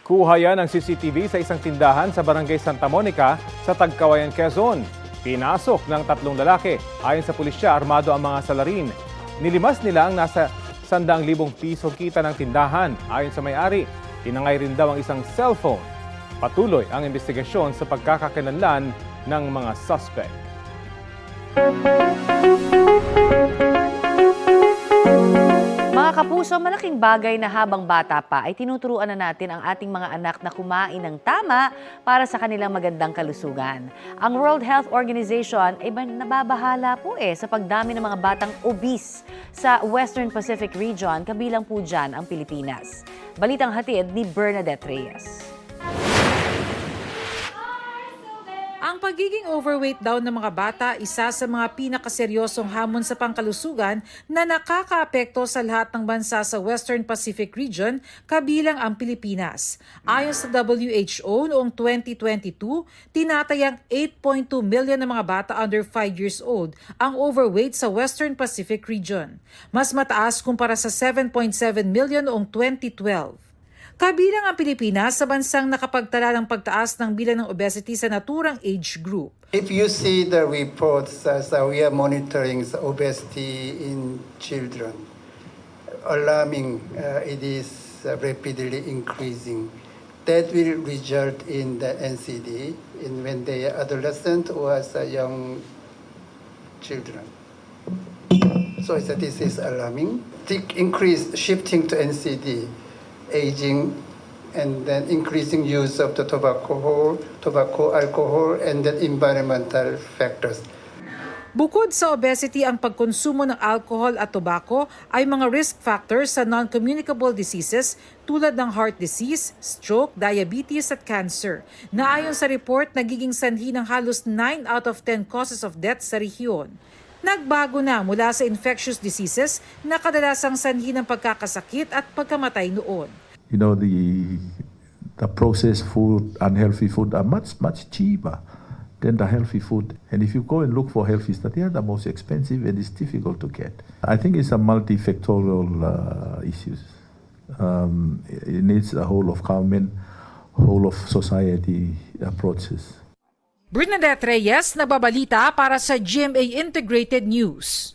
Kuha yan ng CCTV sa isang tindahan sa Barangay Santa Monica sa Tagkawayan, Quezon. Pinasok ng 3 lalaki. Ayon sa pulisya, armado ang mga salarin. Nilimas nila ang nasa 100,000 piso kita ng tindahan. Ayon sa may-ari, tinangay rin daw ang isang cellphone. Patuloy ang investigasyon sa pagkakakilanlan ng mga suspect. Mga kapuso, malaking bagay na habang bata pa ay tinuturuan na natin ang ating mga anak na kumain ng tama para sa kanilang magandang kalusugan. Ang World Health Organization ay nababahala po sa pagdami ng mga batang obese sa Western Pacific Region, kabilang po dyan ang Pilipinas. Balitang hatid ni Bernadette Reyes. Ang pagiging overweight daw ng mga bata, isa sa mga pinakaseryosong hamon sa pangkalusugan na nakakaapekto sa lahat ng bansa sa Western Pacific Region, kabilang ang Pilipinas. Ayon sa WHO noong 2022, tinatayang 8.2 million ng mga bata under 5 years old ang overweight sa Western Pacific Region. Mas mataas kumpara sa 7.7 million noong 2012. Kabilang ang Pilipinas sa bansang nakapagtala ng pagtaas ng bilang ng obesity sa naturang age group. If you see the reports as we are monitoring the obesity in children, alarming, it is rapidly increasing. That will result in the NCD in when they are adolescent or as young children. So this is alarming. The increase shifting to NCD, aging, and then increasing use of the tobacco, alcohol, and then environmental factors. Bukod sa obesity, ang pagkonsumo ng alcohol at tobacco ay mga risk factors sa non-communicable diseases tulad ng heart disease, stroke, diabetes at cancer, na ayon sa report nagiging sanhi ng halos 9 out of 10 causes of death sa rehiyon. Nagbago na mula sa infectious diseases na kadalasang sanhi ng pagkakasakit at pagkamatay noon. You know, the processed food, unhealthy food are much cheaper than the healthy food. And if you go and look for healthy stuff, they are the most expensive and it's difficult to get. I think it's a multifactorial issues. It needs a whole of government, whole of society approaches. Bernadette Reyes, nababalita para sa GMA Integrated News.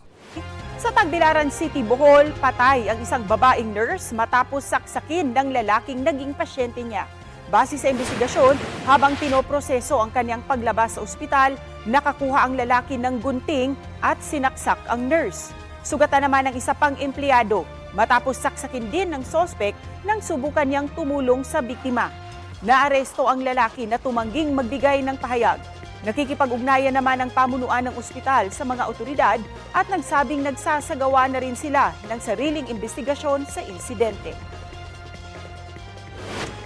Sa Tagbilaran City, Bohol, patay ang isang babaeng nurse matapos saksakin ng lalaking naging pasyente niya. Base sa investigasyon, habang pinoproseso ang kanyang paglabas sa ospital, nakakuha ang lalaki ng gunting at sinaksak ang nurse. Sugatan naman ang isa pang empleyado matapos saksakin din ng sospek nang subukan niyang tumulong sa biktima. Naaresto ang lalaki na tumangging magbigay ng pahayag. Nakikipag-ugnayan naman ang pamunuan ng ospital sa mga otoridad at nagsabing nagsasagawa na rin sila ng sariling investigasyon sa insidente.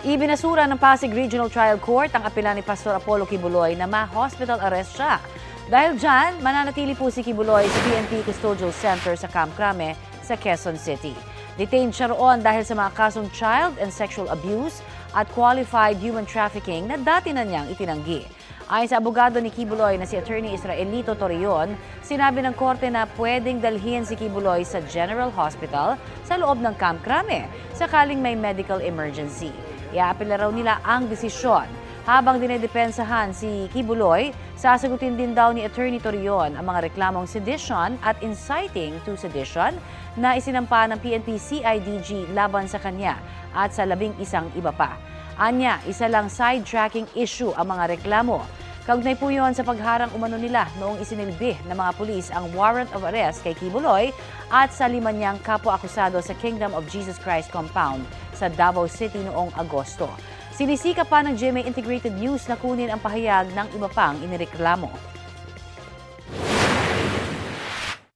Ibinasura ng Pasig Regional Trial Court ang apela ni Pastor Apollo Kibuloy na ma-hospital arrest siya. Dahil dyan, mananatili po si Kibuloy sa PNP Custodial Center sa Camp Crame sa Quezon City. Detained siya roon dahil sa mga kasong child and sexual abuse at qualified human trafficking na dati na niyang itinanggi. Ayon sa abogado ni Kibuloy na si Attorney Israelito Torreon, sinabi ng korte na pwedeng dalhin si Kibuloy sa General Hospital sa loob ng Camp Crame sakaling may medical emergency. Iaapela raw nila ang desisyon. Habang dinedepensahan si Kibuloy, sasagutin din daw ni Attorney Torreon ang mga reklamong sedition at inciting to sedition na isinampa ng PNP CIDG laban sa kanya at sa 11 iba pa. Anya, isa lang sidetracking issue ang mga reklamo. Kaugnay po yun sa pagharang umano nila noong isinilbi ng mga pulis ang warrant of arrest kay Kibuloy at sa 5 niyang kapwa-akusado sa Kingdom of Jesus Christ compound sa Davao City noong Agosto. Sinisika pa ng GMA Integrated News na kunin ang pahayag ng iba pang inireklamo.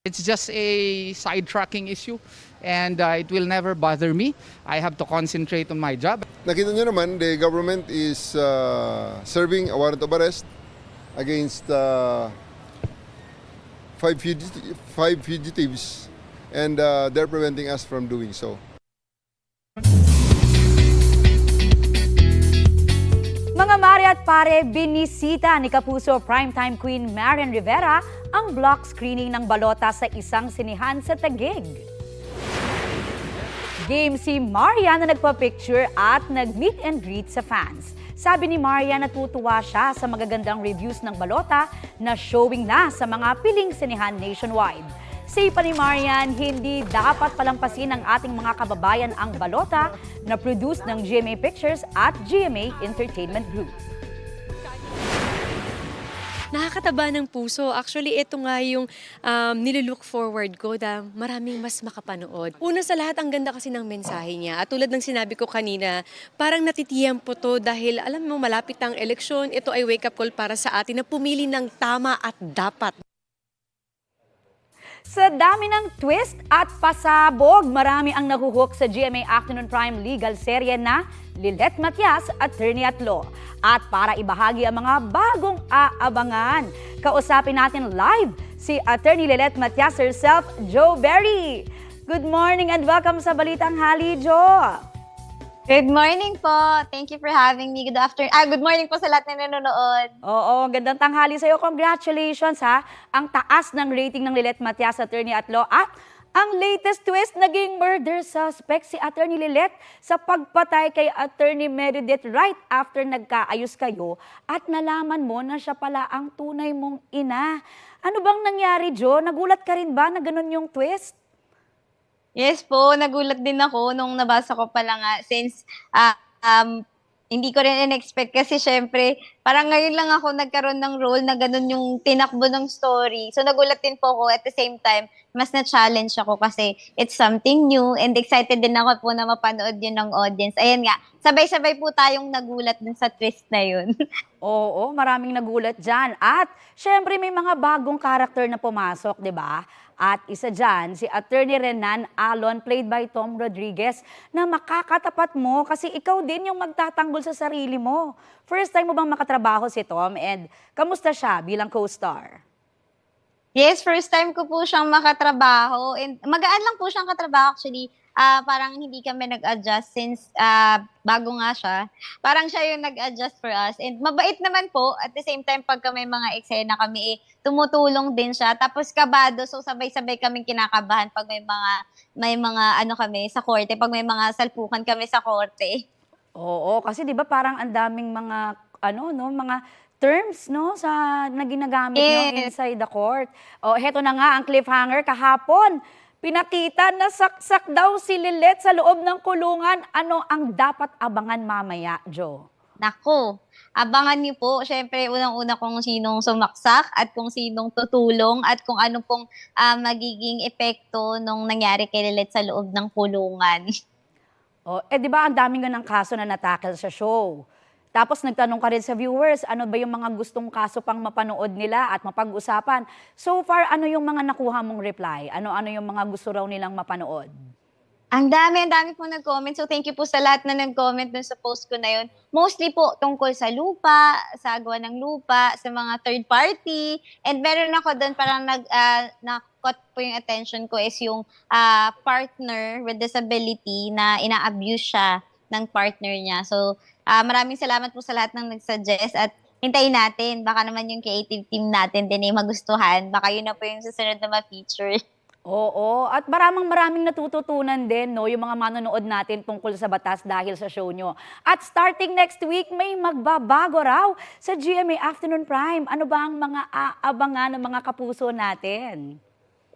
It's just a sidetracking issue and it will never bother me. I have to concentrate on my job. Nakita nyo naman, the government is serving a warrant of arrest against 5 fugitives and they're preventing us from doing so. Mga mare at pare, binisita ni Kapuso Primetime Queen Marian Rivera ang block screening ng balota sa isang sinihan sa Taguig. Game si Maria na nagpa-picture at nag-meet and greet sa fans. Sabi ni Maria natutuwa siya sa magagandang reviews ng balota na showing na sa mga piling sinehan nationwide. Say pa ni Marian, hindi dapat palampasin ng ating mga kababayan ang balota na produce ng GMA Pictures at GMA Entertainment Group. Nakakataba ng puso. Actually, ito nga yung nililook forward ko na maraming mas makapanood. Una sa lahat, ang ganda kasi ng mensahe niya. At tulad ng sinabi ko kanina, parang natitiyempo to dahil alam mo, malapit ang eleksyon. Ito ay wake-up call para sa atin na pumili ng tama at dapat. Sa dami ng twist at pasabog, marami ang nahuhook sa GMA Afternoon Prime legal serye na Lilet Matias, Attorney at Law. At para ibahagi ang mga bagong aabangan, kausapin natin live si Attorney Lilet Matias herself, Jo Berry. Good morning and welcome sa Balitang Hali, Jo. Good morning po. Thank you for having me. Good afternoon. Good morning po sa lahat na nanonood. Oo, gandang tanghali sa'yo. Congratulations ha. Ang taas ng rating ng Lilet Matias, Attorney at Law. At ang latest twist, naging murder suspect si Attorney Lilet sa pagpatay kay Attorney Meredith right after nagkaayos kayo at nalaman mo na siya pala ang tunay mong ina. Ano bang nangyari, Jo? Nagulat ka rin ba na ganun yung twist? Yes po, nagulat din ako nung nabasa ko pala nga since hindi ko rin in-expect kasi syempre parang ngayon lang ako nagkaroon ng role na ganun yung tinakbo ng story. So nagulat din po ako at the same time, mas na-challenge ako kasi it's something new and excited din ako po na mapanood yun ng audience. Ayan nga, sabay-sabay po tayong nagulat dun sa twist na yun. Oo, maraming nagulat dyan. At syempre may mga bagong karakter na pumasok, di ba? At isa dyan, si Attorney Renan Alon, played by Tom Rodriguez, na makakatapat mo kasi ikaw din yung magtatanggol sa sarili mo. First time mo bang makatrabaho si Tom and kamusta siya bilang co-star? Yes, first time ko po siyang makatrabaho and magaan lang po siyang katrabaho actually. Parang hindi kami nag-adjust since bago nga siya. Parang siya yung nag-adjust for us. And mabait naman po. At the same time, pagka may mga eksena kami, tumutulong din siya. Tapos kabado, so sabay-sabay kaming kinakabahan pag may mga ano kami sa korte, pag may mga salpukan kami sa korte. Oo, kasi 'di ba parang ang daming mga mga terms na ginagamit nyo inside the court. O heto na nga ang cliffhanger kahapon. Pinakita na saksak daw si Lilet sa loob ng kulungan. Ano ang dapat abangan mamaya, Jo? Naku, abangan niyo po. Siyempre, unang-una kung sinong sumaksak at kung sinong tutulong at kung ano pong magiging epekto nung nangyari kay Lilet sa loob ng kulungan. Di ba ang daming ng kaso na natakil sa show? Tapos nagtanong ka rin sa viewers, ano ba yung mga gustong kaso pang mapanood nila at mapag-usapan? So far, ano yung mga nakuha mong reply? Ano yung mga gusto raw nilang mapanood? Ang dami po nag-comment. So thank you po sa lahat na nag-comment dun sa post ko na yun. Mostly po tungkol sa lupa, sa gawa ng lupa, sa mga third party. And meron ako dun parang na-caught po yung attention ko is yung partner with disability na ina-abuse siya ng partner niya. So maraming salamat po sa lahat ng nag-suggest at hintayin natin. Baka naman yung creative team natin din ay magustuhan. Baka yun na po yung susunod na ma-feature. Oo, at maraming natututunan din yung mga manonood natin tungkol sa batas dahil sa show nyo. At starting next week, may magbabago raw sa GMA Afternoon Prime. Ano ba ang mga aabangan ng mga kapuso natin?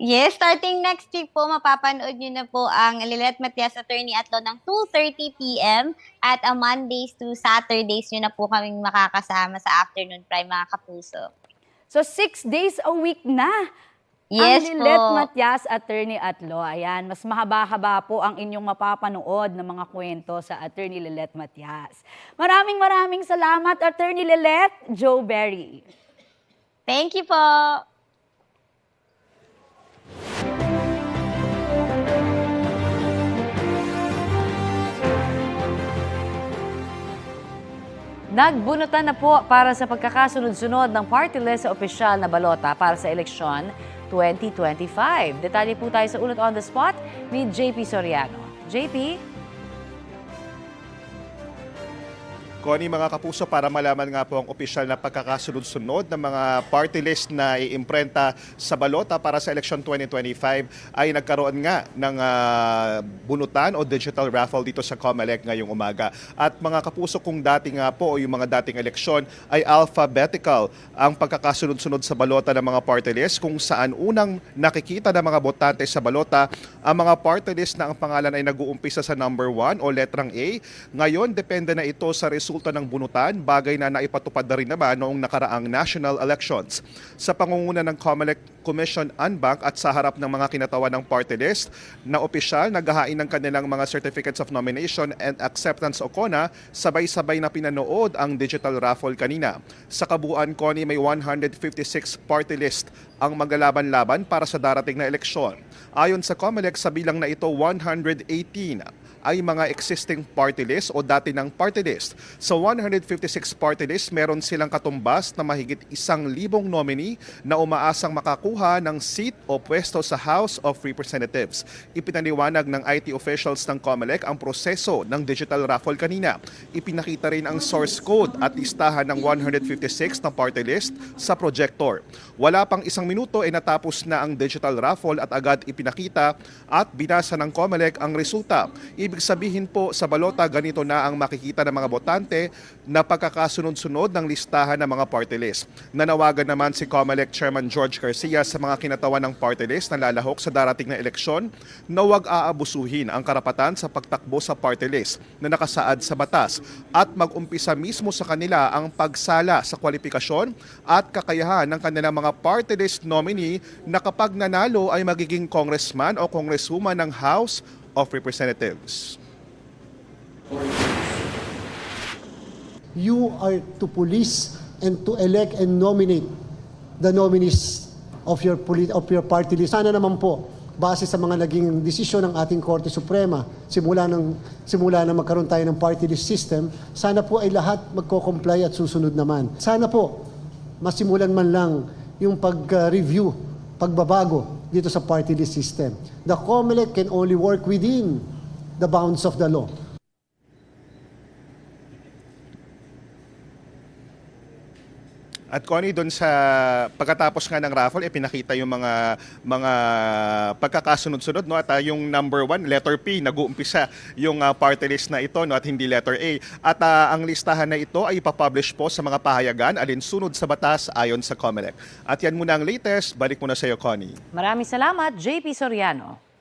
Yes, starting next week po, mapapanood nyo na po ang Lilet Matias, Attorney at Law ng 2:30 p.m. At Mondays to Saturdays nyo na po kaming makakasama sa Afternoon Prime, mga kapuso. So 6 days a week na. Yes ang Lilet po. Matias, Attorney at Law. Ayan, mas mahaba-haba po ang inyong mapapanood ng mga kwento sa Attorney Lilet Matias. Maraming salamat, Attorney Lilet. Jo Berry. Thank you po. Nagbunutan na po para sa pagkakasunod-sunod ng party list sa opisyal na balota para sa eleksyon 2025. Detalye po tayo sa Unot on the Spot ni JP Soriano. JP? Connie, mga kapuso, para malaman nga po ang opisyal na pagkakasunod-sunod ng mga party list na iimprenta sa balota para sa election 2025 ay nagkaroon nga ng bunutan o digital raffle dito sa COMELEC ngayong umaga. At mga kapuso, kung dati nga po o yung mga dating eleksyon ay alphabetical ang pagkakasunod-sunod sa balota ng mga party list, kung saan unang nakikita ng mga botante sa balota ang mga party list na ang pangalan ay nag-uumpisa sa number 1 o letrang A. Ngayon, depende na ito sa resulta ng bunutan, bagay na naipatupad na rin naman noong nakaraang national elections. Sa pangunguna ng COMELEC Commission Unbank at sa harap ng mga kinatawan ng party list na opisyal, naghahain ng kanilang mga certificates of nomination and acceptance o CONA, sabay-sabay na pinanood ang digital raffle kanina. Sa kabuuan, Connie, may 156 party list ang maglalaban-laban para sa darating na eleksyon. Ayon sa COMELEC, sa bilang na ito, 118 ay mga existing party list o dati ng party list. Sa 156 party list, meron silang katumbas na mahigit 1,000 nominee na umaasang makakuha ng seat o pwesto sa House of Representatives. Ipinaliwanag ng IT officials ng COMELEC ang proseso ng digital raffle kanina. Ipinakita rin ang source code at listahan ng 156 na party list sa projector. Wala pang 1 minuto ay natapos na ang digital raffle at agad ipinakita at binasa ng COMELEC ang resulta. Ibig sabihin po, sa balota, ganito na ang makikita ng mga botante na pagkakasunod-sunod ng listahan ng mga party list. Nanawagan naman si COMELEC Chairman George Garcia sa mga kinatawan ng party list na lalahok sa darating na eleksyon na huwag aabusuhin ang karapatan sa pagtakbo sa party list na nakasaad sa batas at mag-umpisa mismo sa kanila ang pagsala sa kwalifikasyon at kakayahan ng kanilang mga party list nominee na kapag nanalo ay magiging congressman o congresswoman ng House of Representatives. You are to police and to elect and nominate the nominees of your party list. Sana naman po, base sa mga naging desisyon ng ating Korte Suprema, simula na magkaroon tayo ng party list system, sana po ay lahat magko-comply at susunod naman. Sana po, masimulan man lang yung pag-review, pagbabago dito sa party list system. The COMELEC can only work within the bounds of the law. At Connie, doon sa pagkatapos nga ng raffle, pinakita yung mga pagkakasunod-sunod, no? At yung number 1, letter P, nag-uumpisa yung party list na ito, no? At hindi letter A. At ang listahan na ito ay ipapublish po sa mga pahayagan alinsunod sa batas ayon sa COMELEC. At yan muna ang latest. Balik muna sa iyo, Connie. Maraming salamat, JP Soriano.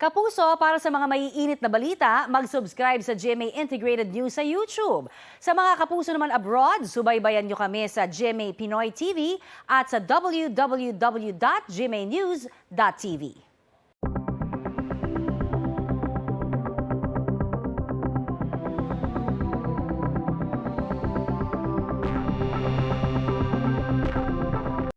Kapuso, para sa mga maiinit na balita, mag-subscribe sa GMA Integrated News sa YouTube. Sa mga kapuso naman abroad, subaybayan nyo kami sa GMA Pinoy TV at sa www.gmanews.tv.